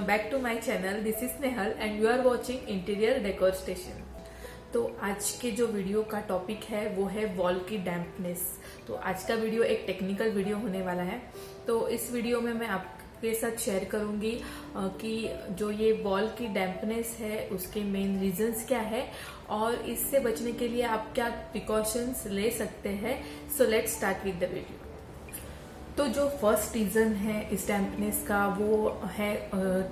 back to my channel. This is Nehal and you are watching Interior Decor Station. तो आज के जो video का टॉपिक है वो है वॉल की डैम्पनेस। तो आज का वीडियो एक टेक्निकल वीडियो होने वाला है। तो इस वीडियो में मैं आपके साथ शेयर करूंगी कि जो ये वॉल की डैम्पनेस है उसके मेन रीजंस क्या है और इससे बचने के लिए आप क्या प्रिकॉशंस ले सकते हैं। So let's start with the video. तो जो फर्स्ट रीज़न है इस डैम्पनेस का वो है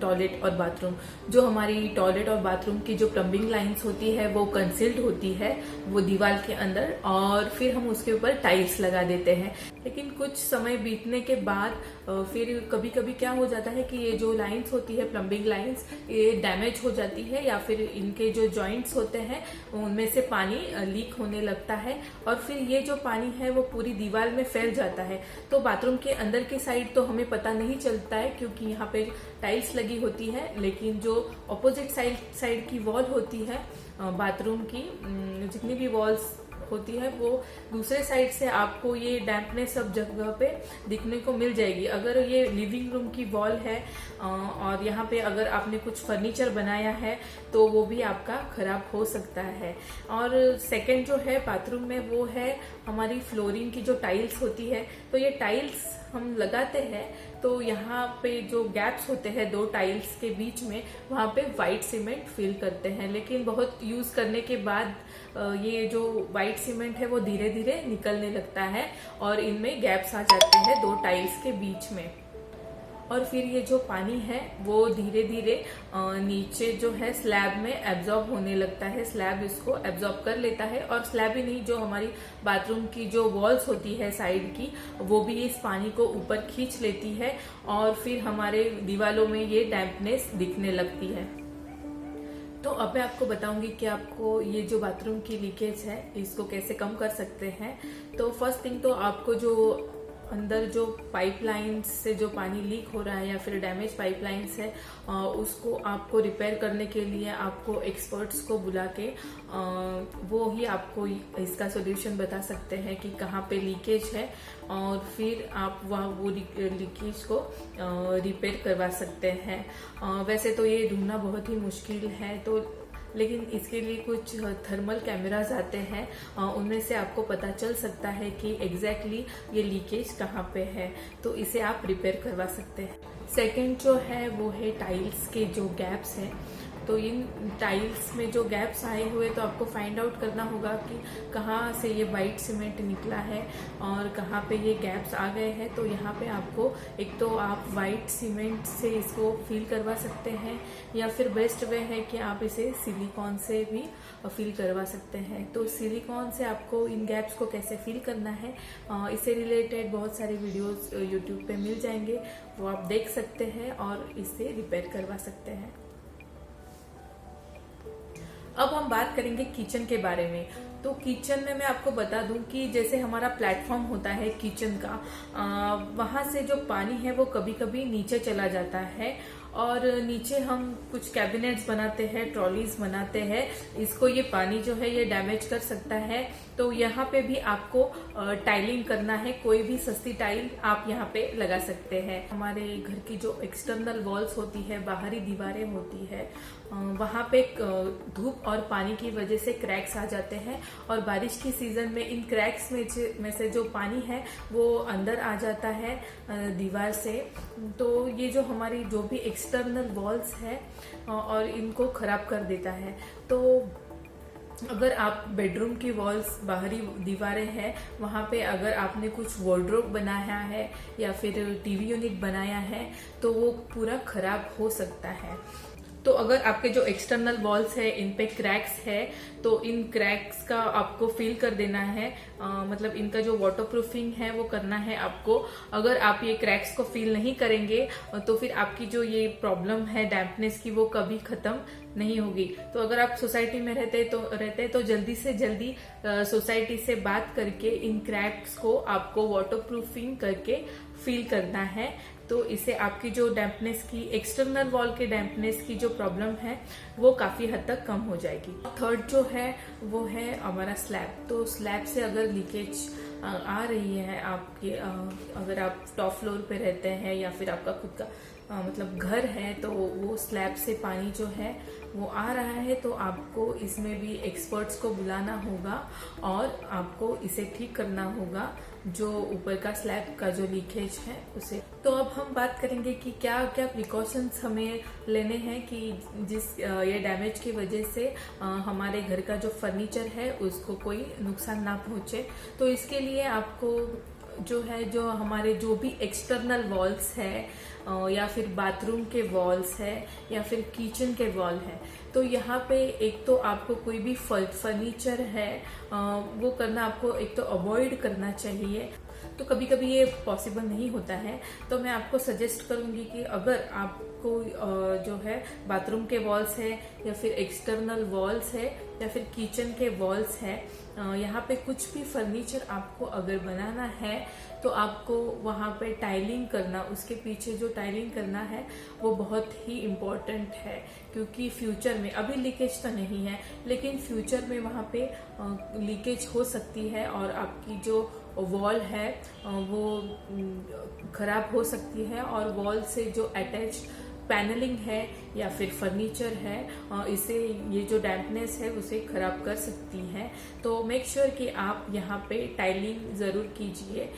टॉयलेट और बाथरूम। जो हमारी टॉयलेट और बाथरूम की जो प्लम्बिंग लाइंस होती है वो कंसील्ड होती है वो दीवार के अंदर, और फिर हम उसके ऊपर टाइल्स लगा देते हैं। लेकिन कुछ समय बीतने के बाद फिर कभी कभी क्या हो जाता है कि ये जो लाइंस होती है प्लम्बिंग लाइंस ये डैमेज हो जाती है या फिर इनके जो जॉइंट्स होते हैं उनमें से पानी लीक होने लगता है और फिर ये जो पानी है वो पूरी दीवार में फैल जाता है। तो बाथरूम के अंदर की साइड तो हमें पता नहीं चलता है क्योंकि यहाँ पे टाइल्स लगी होती है, लेकिन जो ऑपोजिट साइड की वॉल होती है बाथरूम की, जितनी भी वॉल्स होती है वो दूसरे साइड से आपको ये डैम्पनेस सब जगह पे दिखने को मिल जाएगी। अगर ये लिविंग रूम की वॉल है और यहाँ पे अगर आपने कुछ फर्नीचर बनाया है तो वो भी आपका खराब हो सकता है। और सेकंड जो है बाथरूम में वो है हमारी फ्लोरिंग की जो टाइल्स होती है। तो ये टाइल्स हम लगाते हैं तो यहाँ पे जो गैप्स होते हैं दो टाइल्स के बीच में वहाँ पे वाइट सीमेंट फिल करते हैं, लेकिन बहुत यूज करने के बाद ये जो वाइट सीमेंट है वो धीरे धीरे निकलने लगता है और इनमें गैप्स आ जाते हैं दो टाइल्स के बीच में। और फिर ये जो पानी है वो धीरे धीरे नीचे जो है स्लैब में एब्जॉर्ब होने लगता है। स्लैब इसको एब्जॉर्ब कर लेता है और स्लैब ही नहीं, जो हमारी बाथरूम की जो वॉल्स होती है साइड की वो भी इस पानी को ऊपर खींच लेती है और फिर हमारे दीवारों में ये डैम्पनेस दिखने लगती है। तो अब मैं आपको बताऊंगी कि आपको ये जो बाथरूम की लीकेज है इसको कैसे कम कर सकते हैं। तो फर्स्ट थिंग तो आपको जो अंदर जो पाइपलाइंस से जो पानी लीक हो रहा है या फिर डैमेज पाइपलाइंस है उसको आपको रिपेयर करने के लिए आपको एक्सपर्ट्स को बुला के वो ही आपको इसका सॉल्यूशन बता सकते हैं कि कहाँ पे लीकेज है और फिर आप वहाँ वो लीकेज को रिपेयर करवा सकते हैं। वैसे तो ये ढूंढना बहुत ही मुश्किल है, तो लेकिन इसके लिए कुछ थर्मल कैमरास आते हैं, उनमें से आपको पता चल सकता है कि एग्जैक्टली ये लीकेज कहाँ पे है, तो इसे आप रिपेयर करवा सकते हैं। सेकंड जो है वो है टाइल्स के जो गैप्स हैं। तो इन टाइल्स में जो गैप्स आए हुए तो आपको फाइंड आउट करना होगा कि कहाँ से ये वाइट सीमेंट निकला है और कहाँ पे ये गैप्स आ गए हैं। तो यहाँ पे आपको एक तो आप वाइट सीमेंट से इसको फिल करवा सकते हैं या फिर बेस्ट वे है कि आप इसे सिलिकॉन से भी फिल करवा सकते हैं। तो सिलिकॉन से आपको इन गैप्स को कैसे फिल करना है इससे रिलेटेड बहुत सारे वीडियोस यूट्यूब पे मिल जाएंगे, वो आप देख सकते हैं और इससे रिपेयर करवा सकते हैं। अब हम बात करेंगे किचन के बारे में। तो किचन में मैं आपको बता दूं कि जैसे हमारा प्लेटफॉर्म होता है किचन का, वहां से जो पानी है वो कभी कभी नीचे चला जाता है और नीचे हम कुछ कैबिनेट्स बनाते हैं, ट्रॉलीज बनाते हैं, इसको ये पानी जो है ये डैमेज कर सकता है। तो यहाँ पे भी आपको टाइलिंग करना है, कोई भी सस्ती टाइल आप यहाँ पे लगा सकते हैं। हमारे घर की जो एक्सटर्नल वॉल्स होती है, बाहरी दीवारें होती है, वहाँ पे धूप और पानी की वजह से क्रैक्स आ जाते हैं और बारिश की सीजन में इन क्रैक्स में से जो पानी है वो अंदर आ जाता है दीवार से। तो ये जो हमारी जो भी एक्सटर्नल वॉल्स है और इनको खराब कर देता है। तो अगर आप बेडरूम की वॉल्स बाहरी दीवारें हैं वहां पे अगर आपने कुछ वार्डरोब बनाया है या फिर टीवी यूनिट बनाया है तो वो पूरा खराब हो सकता है। तो अगर आपके जो एक्सटर्नल वॉल्स है इन पे क्रैक्स है तो इन क्रैक्स का आपको फिल कर देना है, मतलब इनका जो वाटरप्रूफिंग है वो करना है आपको। अगर आप ये क्रैक्स को फिल नहीं करेंगे तो फिर आपकी जो ये प्रॉब्लम है डैम्पनेस की वो कभी खत्म नहीं होगी। तो अगर आप सोसाइटी में रहते तो जल्दी से जल्दी सोसाइटी से बात करके इन क्रैक्स को आपको वाटरप्रूफिंग करके फिल करना है। तो इससे आपकी जो डैम्पनेस की एक्सटर्नल वॉल के डैम्पनेस की जो प्रॉब्लम है वो काफी हद तक कम हो जाएगी। थर्ड जो है वो है हमारा स्लैब। तो स्लैब से अगर लीकेज आ रही है आपके, अगर आप टॉप फ्लोर पे रहते हैं या फिर आपका खुद का मतलब घर है तो वो स्लैब से पानी जो है वो आ रहा है, तो आपको इसमें भी एक्सपर्ट्स को बुलाना होगा और आपको इसे ठीक करना होगा, जो ऊपर का स्लैब का जो लीकेज है उसे। तो अब हम बात करेंगे कि क्या क्या प्रिकॉशंस हमें लेने हैं कि ये डैमेज की वजह से हमारे घर का जो फर्नीचर है उसको कोई नुकसान ना पहुंचे। तो इसके लिए आपको जो हमारे जो भी एक्सटर्नल वॉल्स है या फिर बाथरूम के वॉल्स है या फिर किचन के वॉल है, तो यहाँ पे एक तो आपको कोई भी फर्नीचर है वो करना आपको एक तो अवॉइड करना चाहिए। तो कभी कभी ये पॉसिबल नहीं होता है, तो मैं आपको सजेस्ट करूंगी कि अगर आपको जो है बाथरूम के वॉल्स है या फिर एक्सटर्नल वॉल्स है या फिर किचन के वॉल्स है, यहाँ पे कुछ भी फर्नीचर आपको अगर बनाना है तो आपको वहाँ पे टाइलिंग करना, उसके पीछे जो टाइलिंग करना है वो बहुत ही इम्पोर्टेंट है, क्योंकि फ्यूचर में, अभी लीकेज तो नहीं है लेकिन फ्यूचर में वहाँ पे लीकेज हो सकती है और आपकी जो वॉल है वो खराब हो सकती है और वॉल से जो अटैच पैनलिंग है या फिर फर्नीचर है इसे ये जो डैम्पनेस है उसे खराब कर सकती है। तो मेक श्योर कि आप यहाँ पे टाइलिंग ज़रूर कीजिए।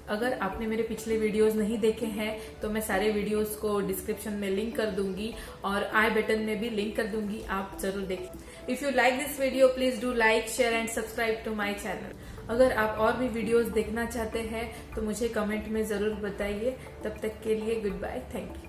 अगर आपने मेरे पिछले वीडियोस नहीं देखे हैं तो मैं सारे वीडियोस को डिस्क्रिप्शन में लिंक कर दूंगी और आई बटन में भी लिंक कर दूंगी, आप जरूर देखें। If you like this video please do like, share and subscribe to my channel. अगर आप और भी वीडियोस देखना चाहते हैं तो मुझे कमेंट में जरूर बताइए। तब तक के लिए गुड बाय, थैंक यू।